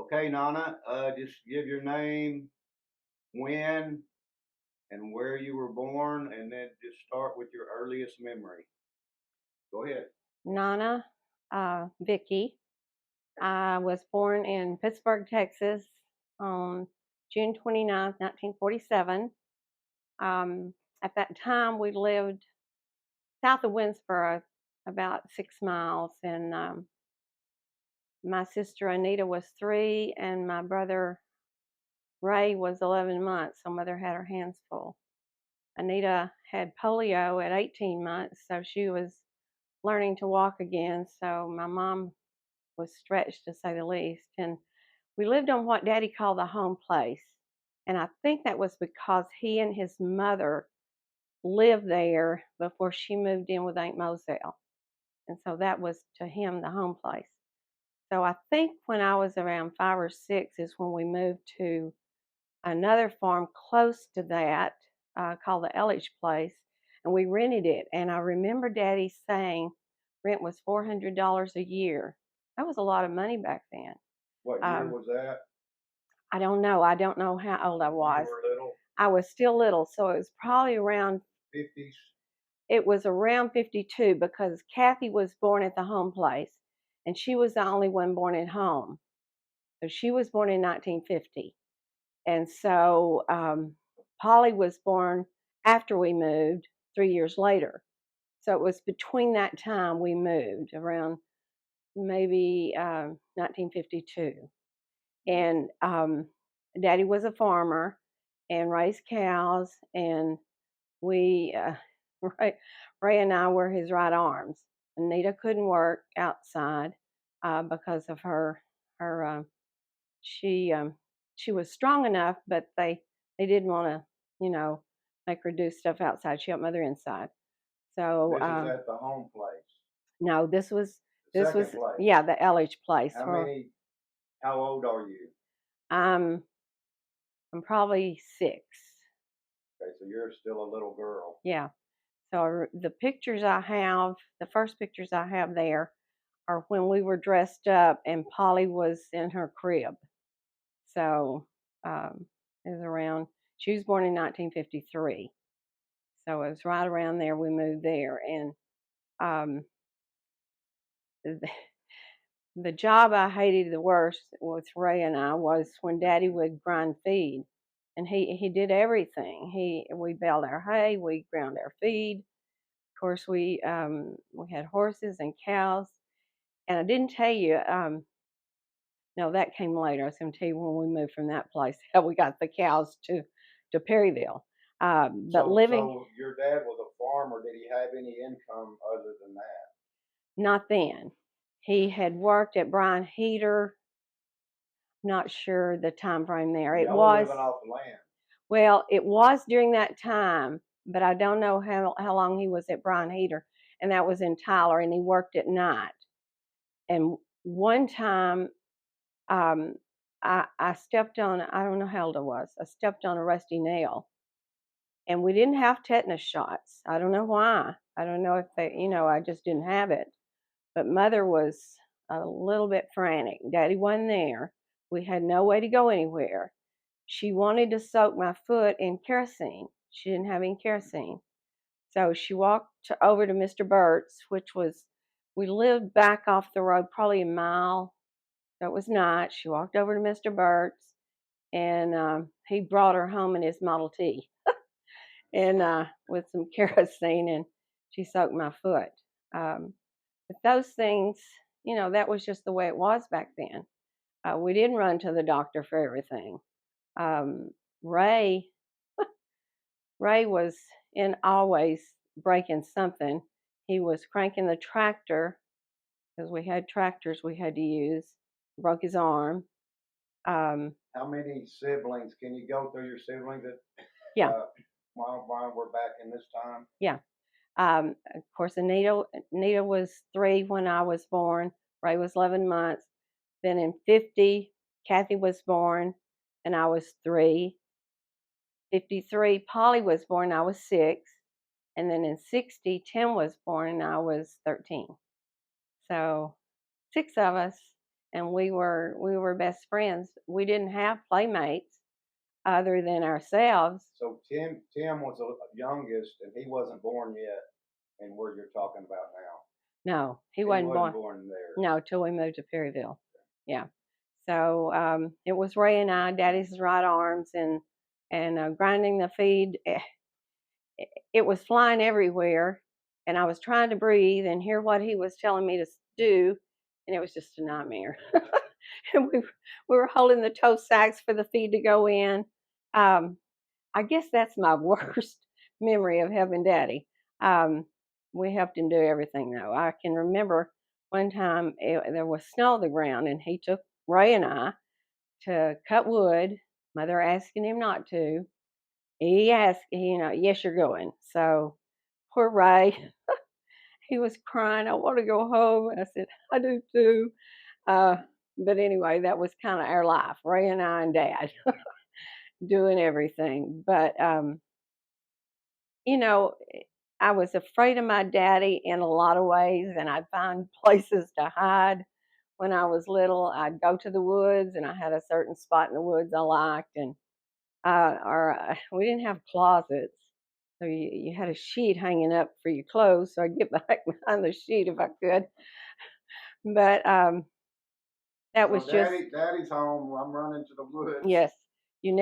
Okay, Nana, just give your name, when, and where you were born, and then just start with your earliest memory. Go ahead. Nana Vickie. I was born in Pittsburgh, Texas on June 29th, 1947. Um, at that time, we lived south of Winsboro, about 6 miles, and my sister Anita was 3, and my brother Ray was 11 months, so mother had her hands full. Anita had polio at 18 months, so she was learning to walk again, so my mom was stretched to say the least. And we lived on what Daddy called the home place. And I think that was because he and his mother lived there before she moved in with Aunt Moselle. And so that was to him the home place. So I think when I was around 5 or 6 is when we moved to another farm close to that called the Elledge Place. And we rented it. And I remember Daddy saying rent was $400 a year. That was a lot of money back then. What year Um, was that? I don't know. I don't know how old I You was. were little? I was still little, so it was probably around, 50s? it was around 52 because Kathy was born at the home place and she was the only one born at home. So she was born in 1950. And so Polly was born after we moved 3 years later. So it was between that time we moved around maybe 1952. And Daddy was a farmer and raised cows, and we, Ray and I were his right arms. Anita couldn't work outside because of her she she was strong enough, but they didn't want to, you know, make her do stuff outside. She helped mother inside. So This is at the home place. no, The this second was place. yeah, the Elledge place. How For many, how old are you? um I'm probably 6. Okay, so you're still a little girl. Yeah. So the pictures I have, the first pictures I have there are when we were dressed up and Polly was in her crib. So it was around, she was born in 1953. So it was right around there we moved there. And um, the, the job I hated the worst with Ray and I was when Daddy would grind feed. And he did everything. We baled our hay, we ground our feed. Of course, we had horses and cows. And I didn't tell you, no, that came later. I was going to tell you when we moved from that place how we got the cows to Perryville. But living, So your dad was a farmer. Did he have any income other than that? not then. He had worked at Brian Heater. Not sure the time frame there. It Y'all were was, living off the land. well, it was during that time, but I don't know how long he was at Brian Heater, and that was in Tyler, and he worked at night. And one time, um, I stepped on, I don't know how old I was, I stepped on a rusty nail, and we didn't have tetanus shots. I don't know why. I don't know if they, I just didn't have it. But mother was a little bit frantic. Daddy wasn't there. We had no way to go anywhere. She wanted to soak my foot in kerosene. She didn't have any kerosene. So she walked over to Mr. Burt's, which was, we lived back off the road probably a mile. So it was night. She walked over to Mr. Burt's, and he brought her home in his Model T and with some kerosene, and she soaked my foot. Um, but those things, that was just the way it was back then. We didn't run to the doctor for everything. Um, Ray, Ray was in always breaking something. He was cranking the tractor because we had tractors we had to use. Broke his arm. How many siblings? Can you go through your siblings that Yeah, while we're back in this time? yeah. Of course, Anita was 3 when I was born. Ray was 11 months. Then in 50, Kathy was born, and I was 3. 53, Polly was born, I was 6. And then in 60, Tim was born, and I was 13. So 6 of us. and we were best friends. We didn't have playmates other than ourselves. So Tim was the youngest, and he wasn't born yet, and where you're talking about now. No, he He wasn't wasn't born. born there. No, till we moved to Perryville. Yeah. So it was Ray and I, Daddy's right arms, and grinding the feed. It was flying everywhere, and I was trying to breathe and hear what he was telling me to do, and it was just a nightmare. And we were holding the tow sacks for the feed to go in. Um, I guess that's my worst memory of helping Daddy. Um, we helped him do everything though. I can remember one time there was snow on the ground, and he took Ray and I to cut wood. Mother asking him not to. He asked, yes, you're going. So poor Ray, he was crying. I want to go home. I said, I do too. Uh, but anyway, that was kind of our life, Ray and I and Dad doing everything. But you know, I was afraid of my daddy in a lot of ways, and I'd find places to hide. When I was little, I'd go to the woods, and I had a certain spot in the woods I liked, and we didn't have closets, so you had a sheet hanging up for your clothes. So I'd get back behind the sheet if I could. But that So was just Daddy's home. I'm running to the woods. yes. You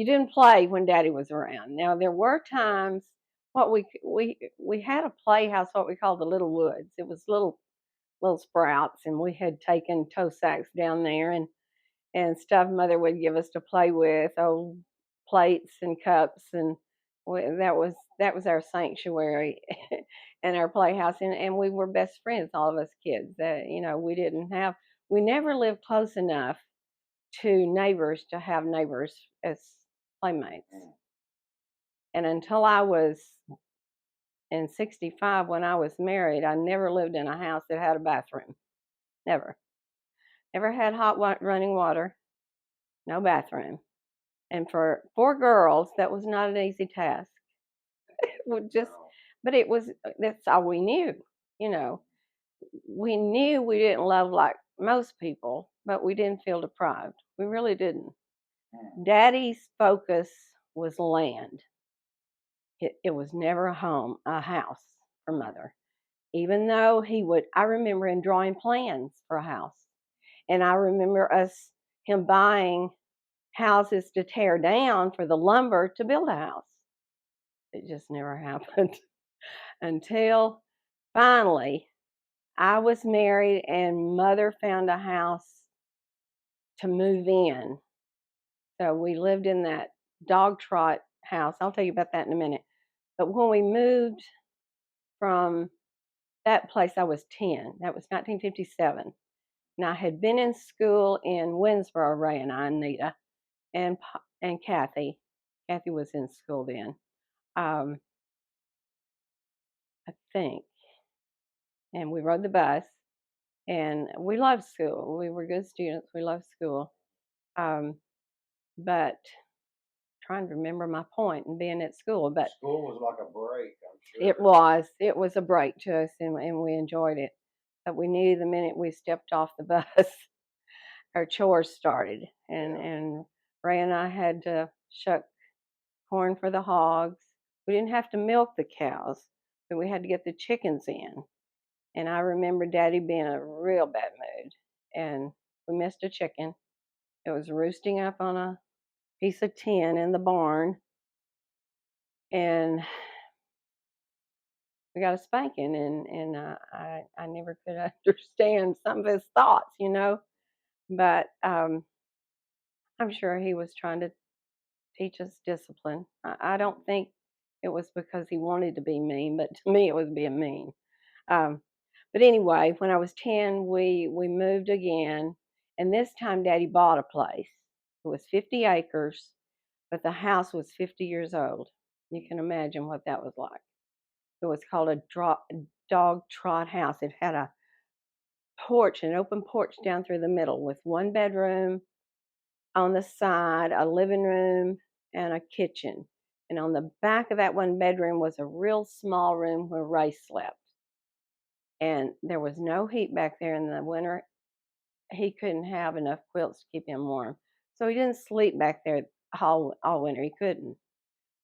didn't play when Daddy was around. Now there were times we had a playhouse, what we called the Little Woods. It was little sprouts, and we had taken tow sacks down there and stuff Mother would give us to play with, old plates and cups, and that was our sanctuary and our playhouse, and we were best friends, all of us kids. We never lived close enough to neighbors to have neighbors as playmates. And until I was in 65, when I was married, I never lived in a house that had a bathroom. Never. Never had running water, no bathroom. And for 4 girls, that was not an easy task. But that's all we knew. You know, we knew we didn't love like most people, but we didn't feel deprived. We really didn't. Daddy's focus was land. It was never a house for Mother. Even though I remember him drawing plans for a house. And I remember him buying houses to tear down for the lumber to build a house. It just never happened until finally I was married and Mother found a house to move in. So we lived in that dog trot house. I'll tell you about that in a minute. But when we moved from that place, I was 10. That was 1957. And I had been in school in Winsboro, Ray and I, and Nita, and Kathy. Kathy was in school then, I think. And we rode the bus, and we loved school. We were good students. We loved school. But trying to remember my point in being at school, but school was like a break, I'm sure. It was a break to us, and we enjoyed it. But we knew the minute we stepped off the bus, our chores started, and Ray and I had to shuck corn for the hogs. We didn't have to milk the cows, but we had to get the chickens in. And I remember Daddy being in a real bad mood, and we missed a chicken. It was roosting up on a piece of tin in the barn, and we got a spanking, and I never could understand some of his thoughts. But I'm sure he was trying to teach us discipline. I don't think it was because he wanted to be mean, but to me it was being mean. Um, but anyway, when I was 10, we moved again, and this time Daddy bought a place. It was 50 acres, but the house was 50 years old. You can imagine what that was like. It was called a dog trot house. It had a porch, an open porch down through the middle with one bedroom on the side, a living room, and a kitchen. And on the back of that one bedroom was a real small room where Ray slept. and there was no heat back there in the winter. He couldn't have enough quilts to keep him warm, so he didn't sleep back there all winter. He couldn't.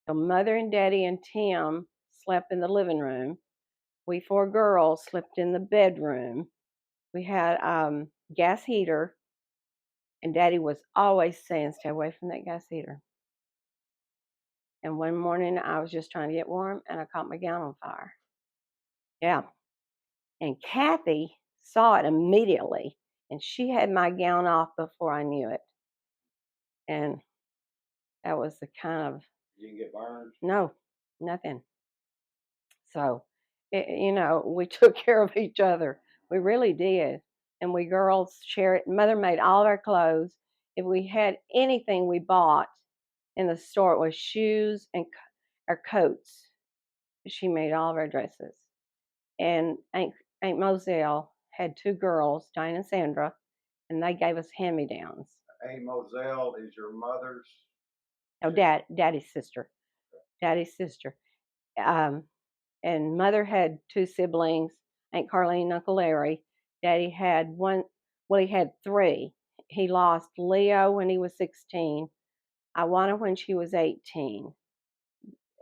So Mother and Daddy and Tim slept in the living room. We four girls slept in the bedroom. We had gas heater, and Daddy was always saying, "Stay away from that gas heater." And one morning I was just trying to get warm, and I caught my gown on fire. Yeah, and Kathy saw it immediately, and she had my gown off before I knew it. And that was the kind of You didn't get burned? no, nothing. So, we took care of each other. We really did. And we girls share it. Mother made all of our clothes. If we had anything we bought in the store, it was shoes and our coats. She made all of our dresses. And Aunt Moselle had two girls, Diane and Sandra, and they gave us hand-me-downs. Aunt Moselle is your mother's? Oh, Daddy's sister. Daddy's sister. And Mother had two siblings, Aunt Carlene and Uncle Larry. Daddy had one, well, he had three. He lost Leo when he was 16, Iwana when she was 18.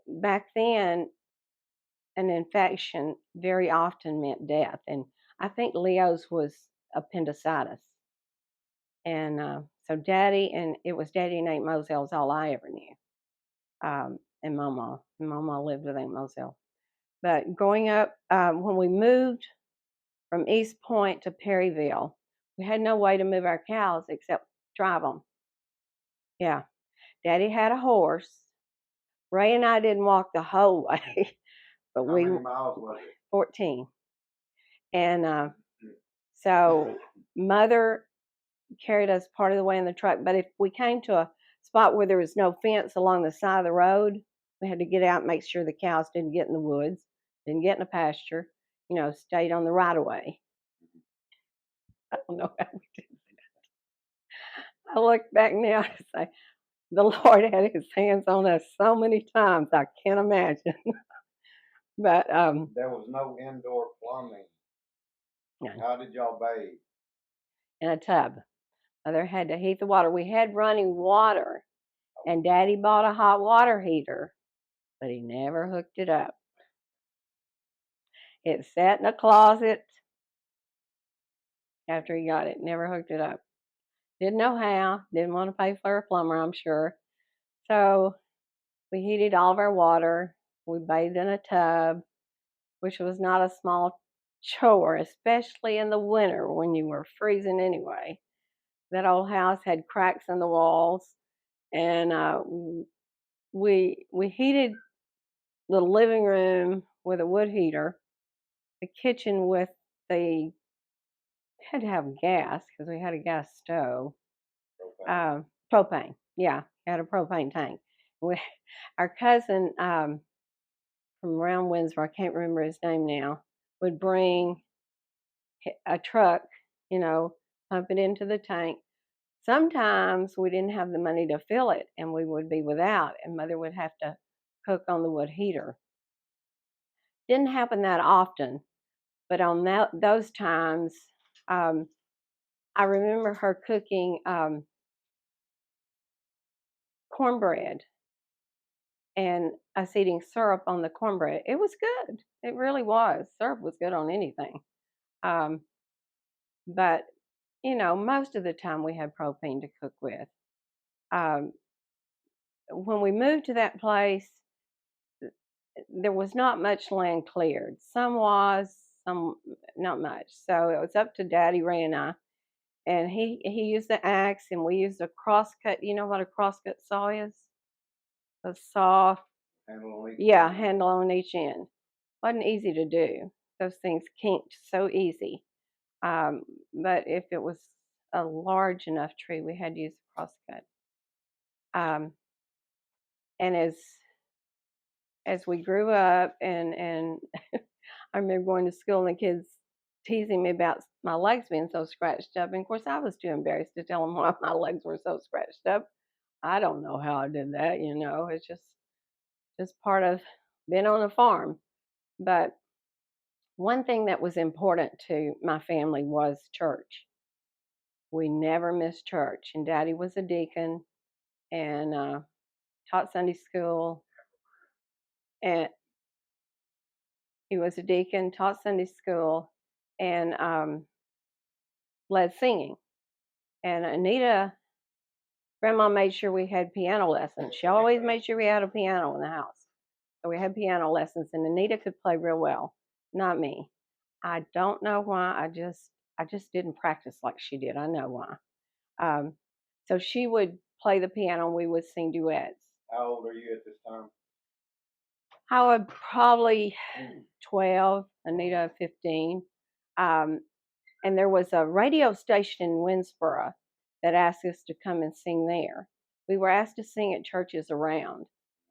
Back then, an infection very often meant death, and I think Leo's was appendicitis. And so it was Daddy and Aunt Moselle's all I ever knew. And Mama lived with Aunt Moselle. But growing up, when we moved from East Point to Perryville, we had no way to move our cows except drive them. Yeah, Daddy had a horse. Ray and I didn't walk the whole way, but How many miles was it? 14. And so Mother carried us part of the way in the truck. But if we came to a spot where there was no fence along the side of the road, we had to get out and make sure the cows didn't get in the woods, didn't get in a pasture, stayed on the right of way. I don't know how we did that. I look back now and say, the Lord had his hands on us so many times, I can't imagine. But there was no indoor plumbing. No. How did y'all bathe? In a tub. Mother had to heat the water. We had running water, and Daddy bought a hot water heater, but he never hooked it up. It sat in a closet after he got it, never hooked it up. Didn't know how, didn't want to pay for a plumber, I'm sure. So we heated all of our water. We bathed in a tub, which was not a small chore, especially in the winter when you were freezing anyway. That old house had cracks in the walls, and we heated the living room with a wood heater, the kitchen with the had to have gas because we had a gas stove. Propane, yeah, had a propane tank. Our cousin from around Windsor, I can't remember his name now, would bring a truck, pump it into the tank. Sometimes we didn't have the money to fill it, and we would be without, and Mother would have to cook on the wood heater. Didn't happen that often, but on those times, I remember her cooking cornbread and us eating syrup on the cornbread. It was good. It really was. Syrup was good on anything. But, most of the time we had propane to cook with. When we moved to that place, there was not much land cleared. Some was, some not much. So it was up to Daddy, Ray, and I. And he used the axe, and we used a crosscut. You know what a crosscut saw is? A saw. Handle on each Yeah, end. handle on each end. Wasn't easy to do. Those things kinked so easy. But if it was a large enough tree, we had to use a crosscut. And as we grew up, and I remember going to school and the kids teasing me about my legs being so scratched up. And of course, I was too embarrassed to tell them why my legs were so scratched up. I don't know how I did that. It's just part of being on a farm. But one thing that was important to my family was church. We never missed church, and Daddy was a deacon and taught Sunday school, and he was a deacon, taught Sunday school, and led singing. And Anita, Grandma made sure we had piano lessons. She always made sure we had a piano in the house. So we had piano lessons, and Anita could play real well, not me. I don't know why. I just didn't practice like she did. I know why. Um, so she would play the piano, and we would sing duets. How old are you at this time? I was probably 12, Anita 15. Um, and there was a radio station in Winsboro that asked us to come and sing there. We were asked to sing at churches around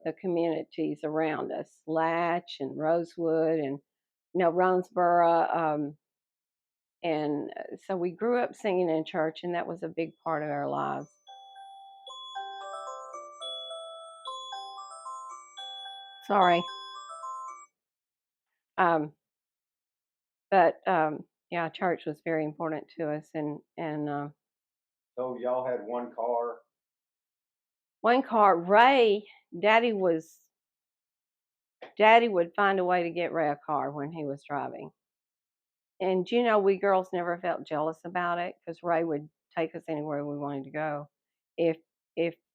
the communities around us, Latch and Rosewood and Ronesboro. And so we grew up singing in church, and that was a big part of our lives. Sorry. Um, but yeah, church was very important to us, and So y'all had one car. one car. Daddy would find a way to get Ray a car when he was driving. And we girls never felt jealous about it because Ray would take us anywhere we wanted to go if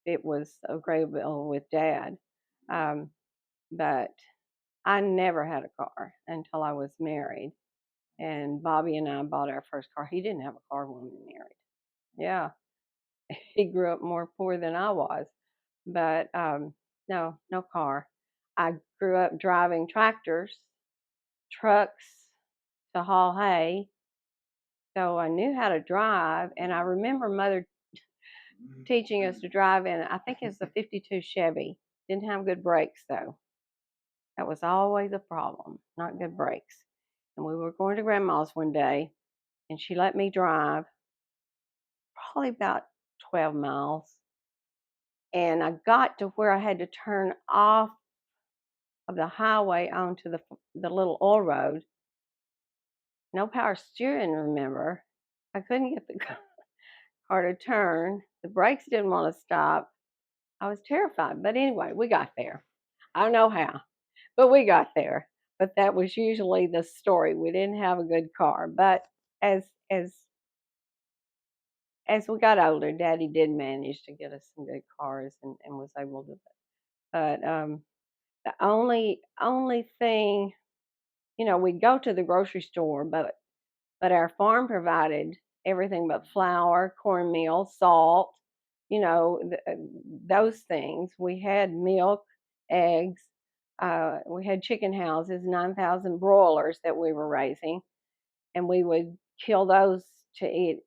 it was agreeable with Dad. But I never had a car until I was married. And Bobby and I bought our first car. He didn't have a car when we were married. Yeah, he grew up more poor than I was. But no car. I grew up driving tractors, trucks to haul hay. So I knew how to drive, and I remember Mother teaching us to drive in, I think it's a 52 Chevy. Didn't have good brakes though. That was always a problem, not good brakes. And we were going to Grandma's one day, and she let me drive probably about 12 miles. And I got to where I had to turn off of the highway onto the little oil road. No power steering, remember. I couldn't get the car to turn. The brakes didn't want to stop. I was terrified. But anyway, we got there. I don't know how, but we got there. But that was usually the story. We didn't have a good car. But as as as we got older, Daddy did manage to get us some good cars and was able to. But the only thing, we'd go to the grocery store, but our farm provided everything but flour, cornmeal, salt, those things. We had milk, eggs. We had chicken houses, 9,000 broilers that we were raising, and we would kill those to eat,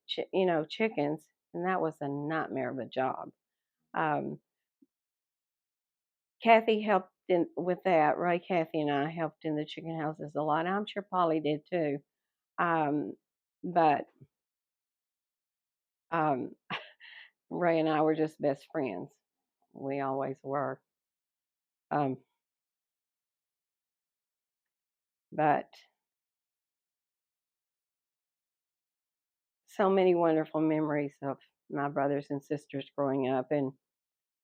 chickens, and that was a nightmare of a job. Um, Kathy helped with that. Ray, Kathy, and I helped in the chicken houses a lot. I'm sure Polly did too. Um, but um, Ray and I were just best friends. We always were. Um, but so many wonderful memories of my brothers and sisters growing up. And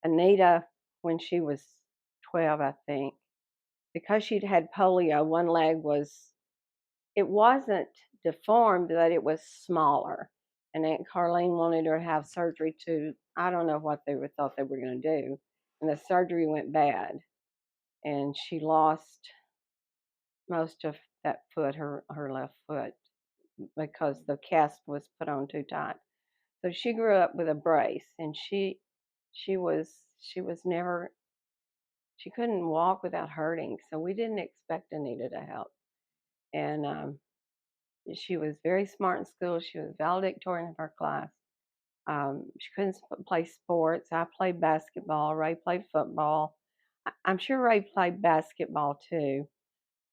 Anita, when she was 12, I think, because she'd had polio, one leg it wasn't deformed, but it was smaller. And Aunt Carlene wanted her to have surgery to, I don't know what they thought they were going to do. And the surgery went bad. And she lost most of that foot, her left foot, because the cast was put on too tight. So she grew up with a brace, and she was never, she couldn't walk without hurting. So we didn't expect Anita to help. And she was very smart in school. She was valedictorian of her class. She couldn't play sports. I played basketball. Ray played football. I'm sure Ray played basketball too.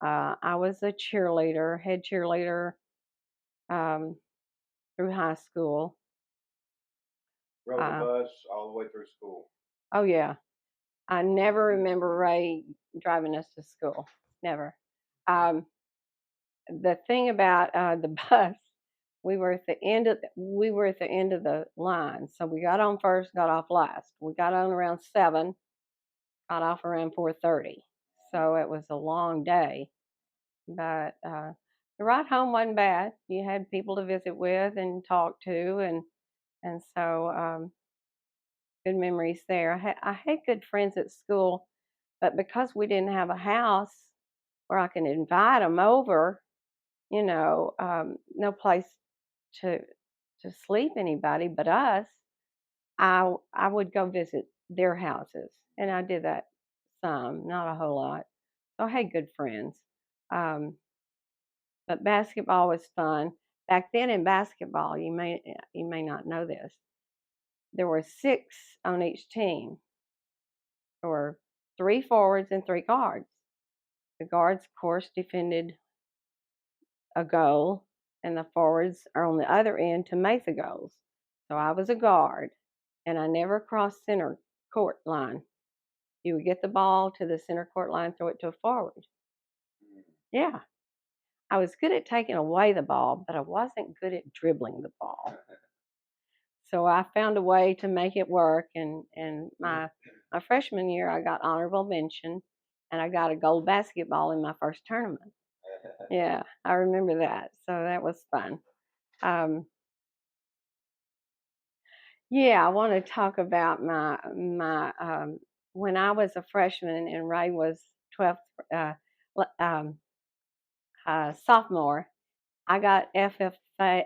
I was a cheerleader, head cheerleader um, through high school. Rode the bus all the way through school. Oh yeah, I never remember Ray driving us to school. Never. the thing about the bus, we were at the end of the line. So we got on first, got off last. We got on around 7, got off around 4:30. So it was a long day, but the ride home wasn't bad. You had people to visit with and talk to, and so good memories there. I had good friends at school, but because we didn't have a house where I can invite them over, no place to sleep anybody but us. I would go visit their houses, and I did that some, not a whole lot. So I had good friends. Um, but basketball was fun. Back then in basketball, you may not know this. There were 6 on each team. There were 3 forwards and 3 guards. The guards, of course, defended a goal, and the forwards are on the other end to make the goals. So I was a guard, and I never crossed center court line. You would get the ball to the center court line, throw it to a forward. Yeah, I was good at taking away the ball, but I wasn't good at dribbling the ball. So I found a way to make it work, and my freshman year I got honorable mention, and I got a gold basketball in my first tournament. Yeah, I remember that. So that was fun. Um, yeah, I want to talk about my when I was a freshman and Ray was 12th uh, sophomore. I got FFA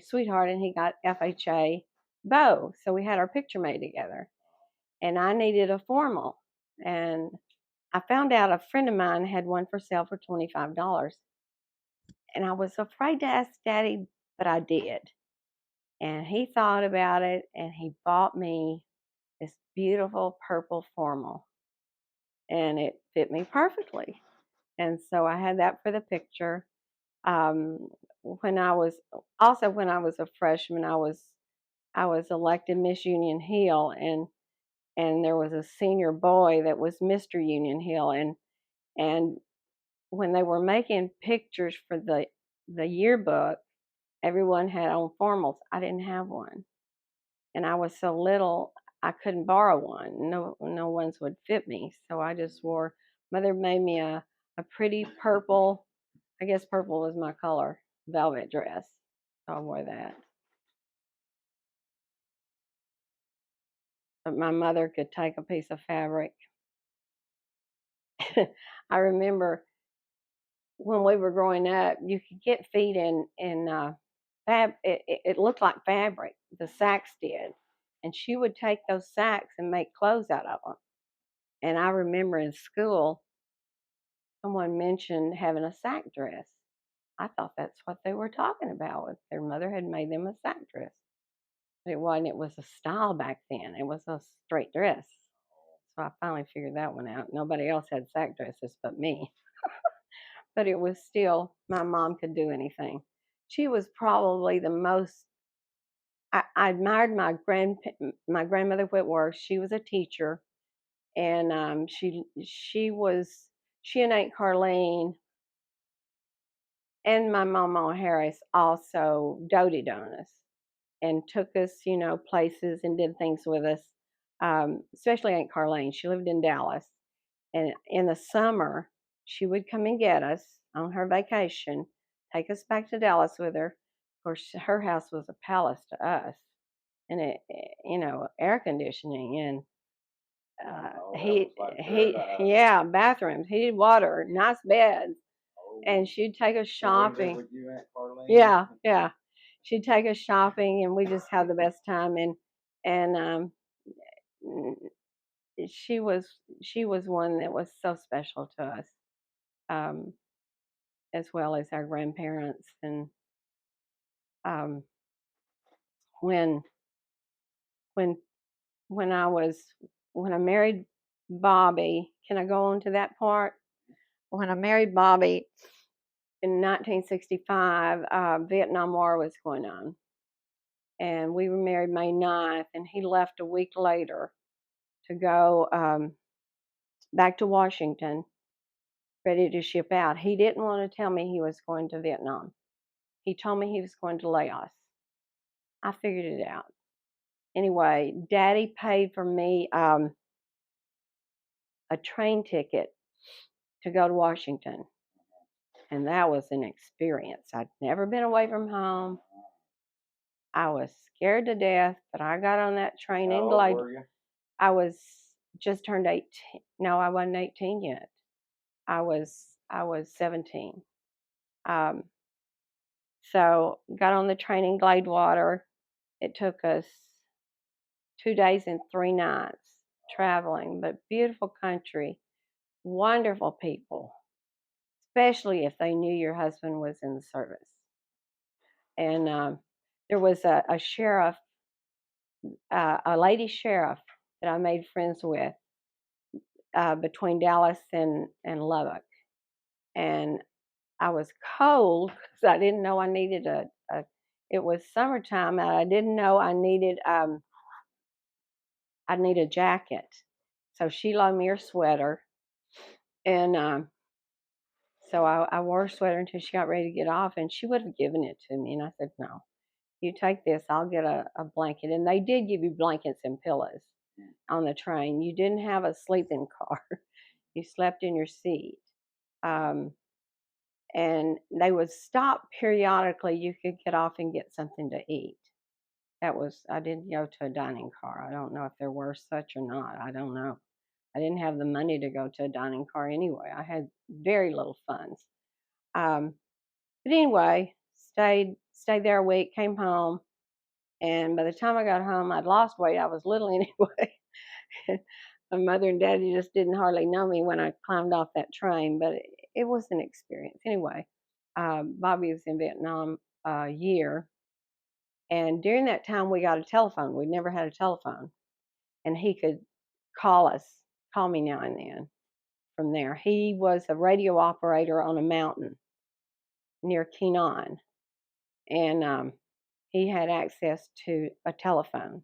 sweetheart, and he got FHA beau. So we had our picture made together, and I needed a formal, and I found out a friend of mine had one for sale for $25, and I was afraid to ask Daddy, but I did. And he thought about it, and he bought me this beautiful purple formal, and it fit me perfectly. And so I had that for the picture. Um, when I was when I was a freshman, I was elected Miss Union Hill, and there was a senior boy that was Mr. Union Hill, and when they were making pictures for the yearbook, everyone had on formals. I didn't have one, and I was so little I couldn't borrow one. No ones would fit me, so I just wore. Mother made me a pretty purple. I guess purple was my color, velvet dress. So I wore that. But my mother could take a piece of fabric. I remember when we were growing up, you could get feet in It looked like fabric. The sacks did, and she would take those sacks and make clothes out of them. And I remember in school, someone mentioned having a sack dress. I thought that's what they were talking about. Their mother had made them a sack dress. But it wasn't. It was a style back then. It was a straight dress. So I finally figured that one out. Nobody else had sack dresses but me. But it was still, my mom could do anything. She was probably the most. I admired my grandmother Whitworth. She was a teacher, and she and Aunt Carlene and my mama Harris also doted on us and took us, places and did things with us. Especially Aunt Carlene. She lived in Dallas, and in the summer she would come and get us on her vacation, take us back to Dallas with her. Of course, her house was a palace to us, and air conditioning and yeah, bathrooms, heated water, nice beds, and she'd take us shopping. Yeah, yeah. She'd take us shopping, and we just had the best time. And she was one that was so special to us, um, as well as our grandparents. And um, when when when I married Bobby, can I go on to that part? When I married Bobby in 1965, Vietnam War was going on, and we were married May 9th, and he left a week later to go back to Washington, ready to ship out. He didn't want to tell me he was going to Vietnam. He told me he was going to Laos. I figured it out. Anyway, Daddy paid for me a train ticket to go to Washington. And that was an experience. I'd never been away from home. I was scared to death, but I got on that train How in old Glade. were you? I was just turned 18. No, I wasn't 18 yet. I was 17. Um, so got on the train in Gladewater. It took us 2 days and 3 nights traveling, but beautiful country, wonderful people, especially if they knew your husband was in the service. And there was a sheriff, a lady sheriff that I made friends with between Dallas and Lubbock. And I was cold because I didn't know I needed it was summertime and I didn't know I needed a jacket. So she loaned me her sweater. And so I wore a sweater until she got ready to get off, and she would have given it to me. And I said, no, you take this, I'll get a blanket. And they did give you blankets and pillows on the train. You didn't have a sleeping car. You slept in your seat. And they would stop periodically. You could get off and get something to eat. I didn't go to a dining car. I don't know if there were such or not. I don't know. I didn't have the money to go to a dining car anyway. I had very little funds. But anyway, stayed there a week, came home, and by the time I got home, I'd lost weight. I was little anyway. My mother and daddy just didn't hardly know me when I climbed off that train, but it was an experience. Anyway, Bobby was in Vietnam a year, and during that time we got a telephone. We'd never had a telephone, and he could call me now and then from there. He was a radio operator on a mountain near Kenon, and he had access to a telephone,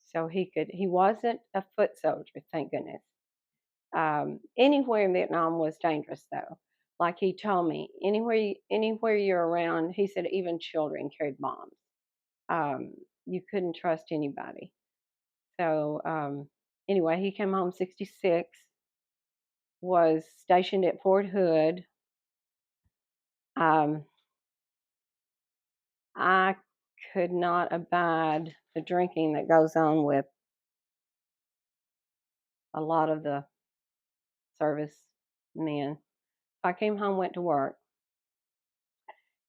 so he wasn't a foot soldier, thank goodness. Anywhere in Vietnam was dangerous, though. Like he told me, anywhere you're around, he said even children carried bombs. You couldn't trust anybody. So anyway, he came home 66, was stationed at Fort Hood. I could not abide the drinking that goes on with a lot of the service men. I came home, went to work,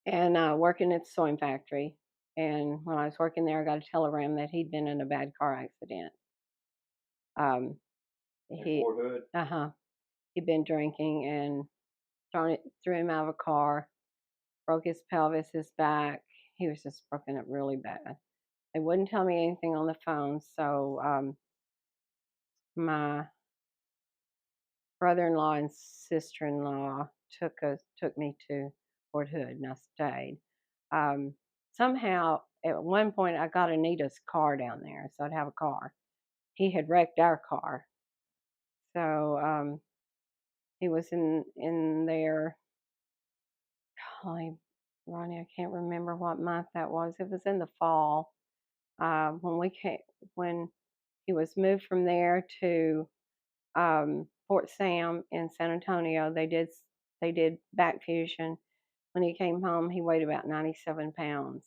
and working at the sewing factory. And when I was working there, I got a telegram that he'd been in a bad car accident. At Fort Hood? He'd been drinking and threw him out of a car, broke his pelvis, his back. He was just broken up really bad. They wouldn't tell me anything on the phone, so my brother-in-law and sister-in-law took me to Fort Hood, and I stayed. Somehow, at one point, I got Anita's car down there, so I'd have a car. He had wrecked our car, so he was in there. Golly, Ronnie, I can't remember what month that was. It was in the fall when he was moved from there to Fort Sam in San Antonio. They did back fusion. When he came home, he weighed about 97 pounds.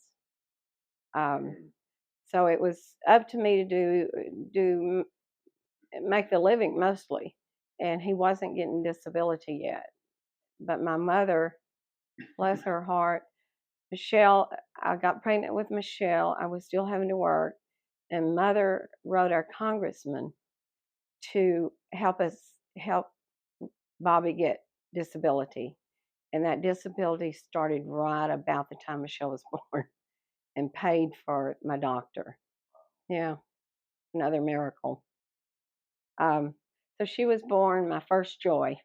So it was up to me to make the living mostly, and he wasn't getting disability yet. But my mother, bless her heart, Michelle, I got pregnant with Michelle. I was still having to work, and Mother wrote our congressman to help Bobby get disability. And that disability started right about the time Michelle was born and paid for my doctor. Yeah, another miracle. So she was born, my first joy,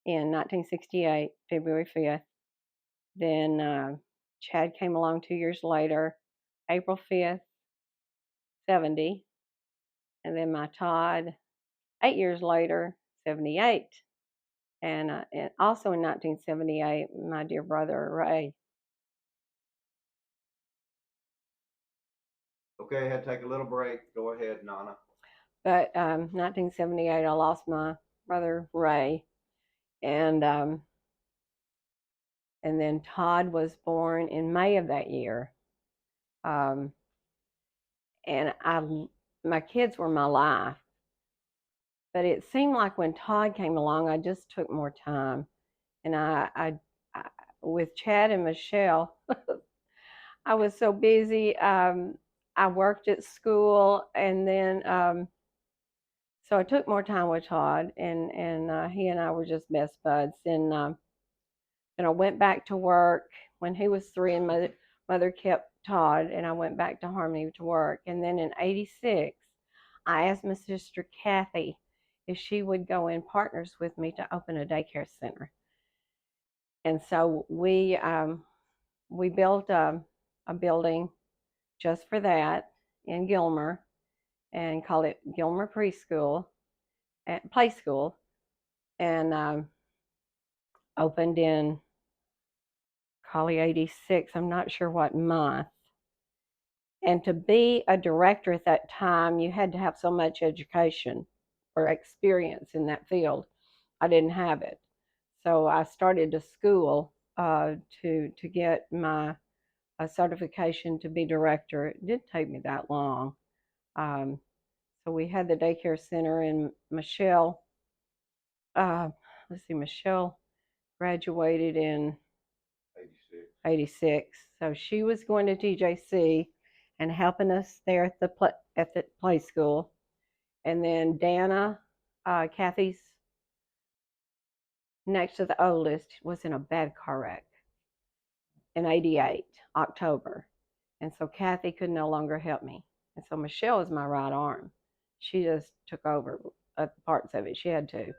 in 1968, February 5th. Then Chad came along 2 years later, April 5th, 70. And then my Todd, 8 years later, 78. And also in 1978, my dear brother Ray. Okay, I had to take a little break. Go ahead, Nana. But 1978, I lost my brother Ray, and then Todd was born in May of that year. Um, and my kids were my life, but it seemed like when Todd came along, I just took more time, and I with Chad and Michelle, I was so busy. I worked at school, and then so I took more time with Todd, and he and I were just best buds. And I went back to work when he was 3, and mother kept Todd, and I went back to Harmony to work. And then in '86, I asked my sister Kathy if she would go in partners with me to open a daycare center. And so we built a building just for that in Gilmer and called it Gilmer Preschool and Play School, and opened in Collie '86. I'm not sure what month. And to be a director at that time, you had to have so much education or experience in that field. I didn't have it, so I started a school to get my certification to be director. It didn't take me that long. Um, so we had the daycare center, and Michelle, uh, let's see, Michelle graduated in 86. '86, so she was going to TJC and helping us there at the play school. And then Dana, Kathy's next to the oldest, was in a bad car wreck in '88, October. And so Kathy could no longer help me. And so Michelle was my right arm. She just took over parts of it. She had to.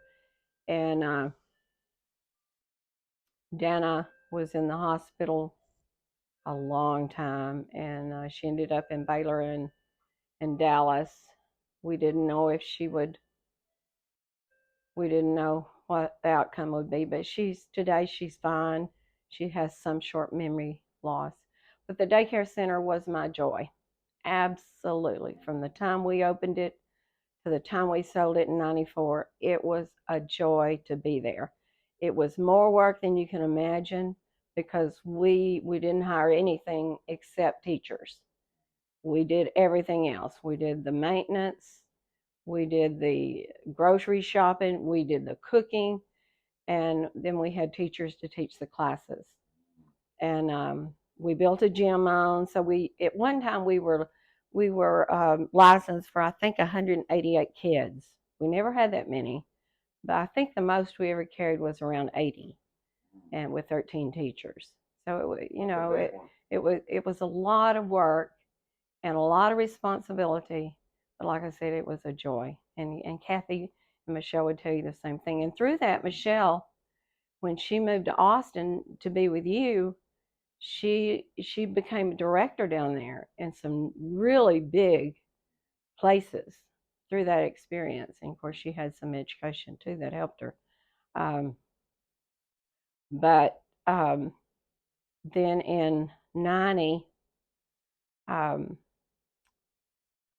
And Dana was in the hospital a long time, and she ended up in Baylor and Dallas. We didn't know if she would. We didn't know what the outcome would be, but today she's fine. She has some short memory loss. But the daycare center was my joy. Absolutely. From the time we opened it to the time we sold it in '94, it was a joy to be there. It was more work than you can imagine because we didn't hire anything except teachers. We did everything else. We did the maintenance, we did the grocery shopping, we did the cooking, and then we had teachers to teach the classes. And we built a gym on. So at one time we were licensed for I think 188 kids. We never had that many, but I think the most we ever carried was around 80, and with 13 teachers. So it was a lot of work and a lot of responsibility. But like I said, it was a joy. And Kathy and Michelle would tell you the same thing. And through that, Michelle, when she moved to Austin to be with you, she became a director down there in some really big places through that experience. And of course, she had some education too that helped her. Um, but then in '90,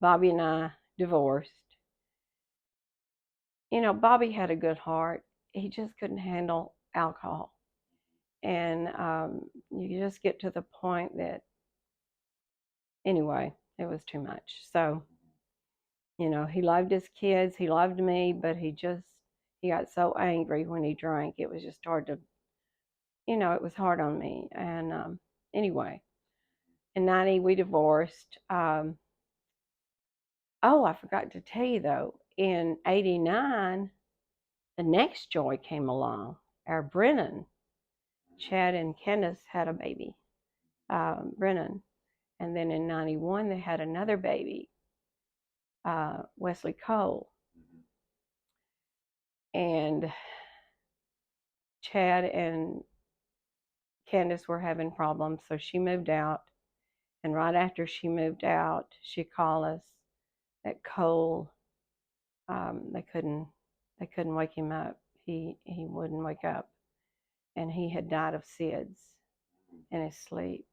Bobby and I divorced. Bobby had a good heart. He just couldn't handle alcohol. And you just get to the point that, anyway, it was too much. So, he loved his kids, he loved me, but he got so angry when he drank. It was just hard to, it was hard on me. And anyway, in '90, we divorced. Oh, I forgot to tell you though, in '89, the next joy came along. Our Brennan, Chad and Candace had a baby, Brennan. And then in '91, they had another baby, Wesley Cole. And Chad and Candace were having problems, so she moved out. And right after she moved out, she called us that Cole, they They couldn't wake him up. He wouldn't wake up, and he had died of SIDS in his sleep,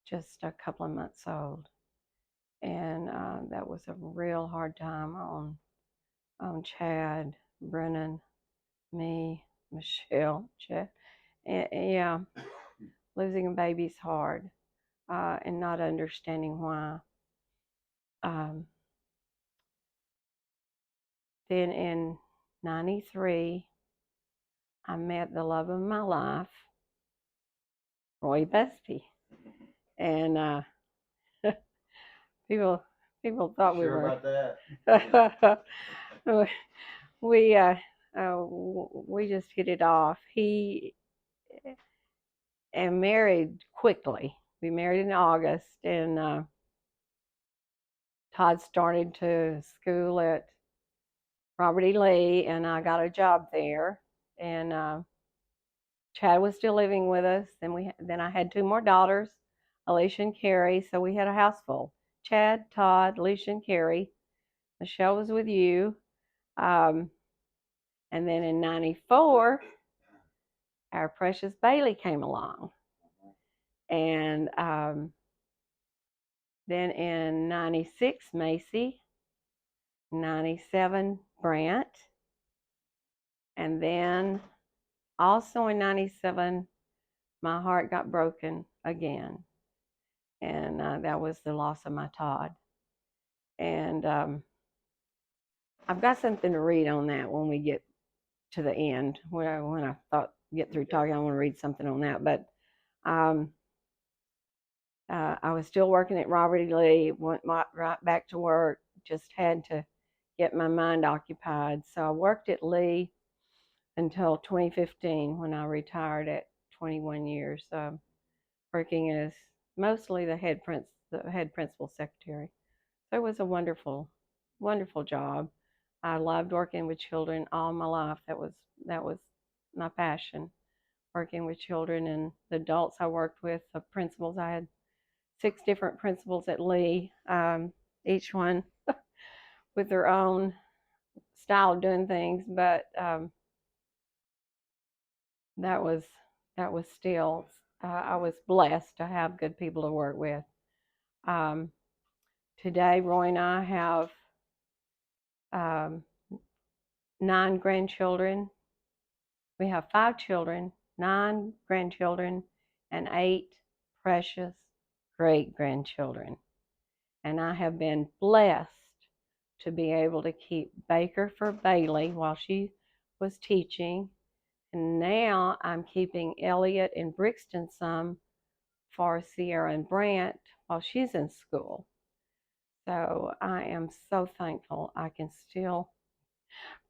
just a couple of months old, and that was a real hard time on Chad, Brennan, me, Michelle, Chad. And, yeah, losing a baby's hard, and not understanding why. Then in '93, I met the love of my life, Roy Busby, and people thought we Sure were. about that? We just hit it off. He and married quickly. We married in August, and Todd started to school at Robert E. Lee, and I got a job there. And Chad was still living with us. Then I had two more daughters, Alicia and Carrie. So we had a house full: Chad, Todd, Alicia, and Carrie. Michelle was with you. And then in '94, our precious Bailey came along. And then in '96, Macy, '97, Brant, and then also in '97, my heart got broken again, and that was the loss of my Todd. And I've got something to read on that when we get to the end. When I thought get through talking, I want to read something on that. But I was still working at Robert E. Lee, went right back to work, just had to get my mind occupied. So I worked at Lee until 2015 when I retired at 21 years, working as mostly the head principal secretary. So it was a wonderful, wonderful job. I loved working with children all my life. That was my passion, working with children and the adults I worked with, the principals. I had 6 different principals at Lee, each one with their own style of doing things, but that was still, I was blessed to have good people to work with. Today, Roy and I have 9 grandchildren. We have 5 children, 9 grandchildren, and 8 precious great-grandchildren. And I have been blessed to be able to keep Baker for Bailey while she was teaching. And now I'm keeping Elliot and Brixton some for Sierra and Brant while she's in school. So I am so thankful I can still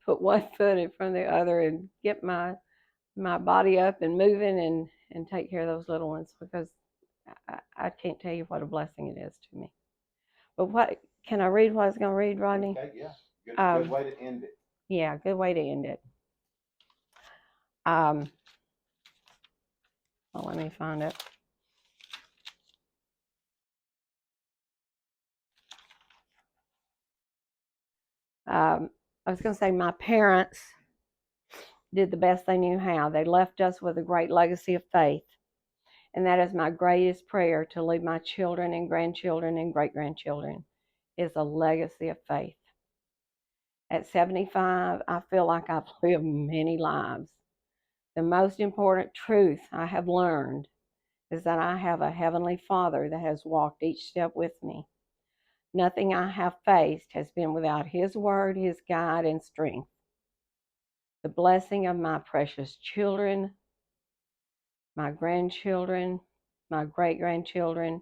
put one foot in front of the other and get my body up and moving and take care of those little ones, because I can't tell you what a blessing it is to me. But what can I read? What I was going to read, Rodney? Okay, yeah. Good way to end it. Yeah, good way to end it. Well, let me find it. I was going to say my parents did the best they knew how. They left us with a great legacy of faith. And that is my greatest prayer, to leave my children and grandchildren and great-grandchildren, is a legacy of faith. At 75, I feel like I've lived many lives. The most important truth I have learned is that I have a Heavenly Father that has walked each step with me. Nothing I have faced has been without His word, His guide, and strength. The blessing of my precious children, my grandchildren, my great-grandchildren,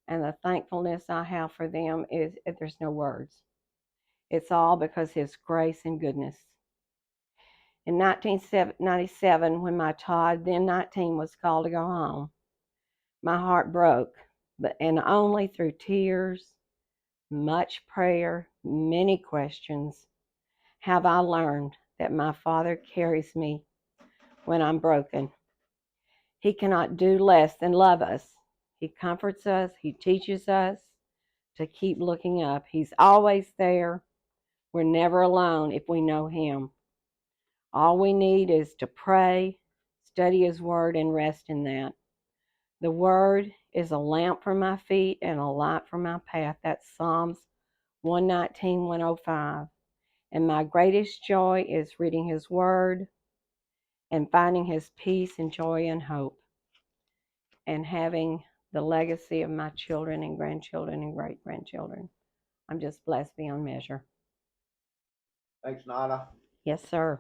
and the thankfulness I have for them there's no words. It's all because His grace and goodness. In 1997, when my Todd, then 19, was called to go home, my heart broke, and only through tears, much prayer, many questions, have I learned that my Father carries me when I'm broken. He cannot do less than love us. He comforts us. He teaches us to keep looking up. He's always there We're never alone if we know Him. All we need is to pray, study His Word, and rest in that. The Word is a lamp for my feet and a light for my path. That's Psalms 119, 105. And my greatest joy is reading His Word and finding His peace and joy and hope, and having the legacy of my children and grandchildren and great-grandchildren. I'm just blessed beyond measure. Thanks, Nada. Yes, sir.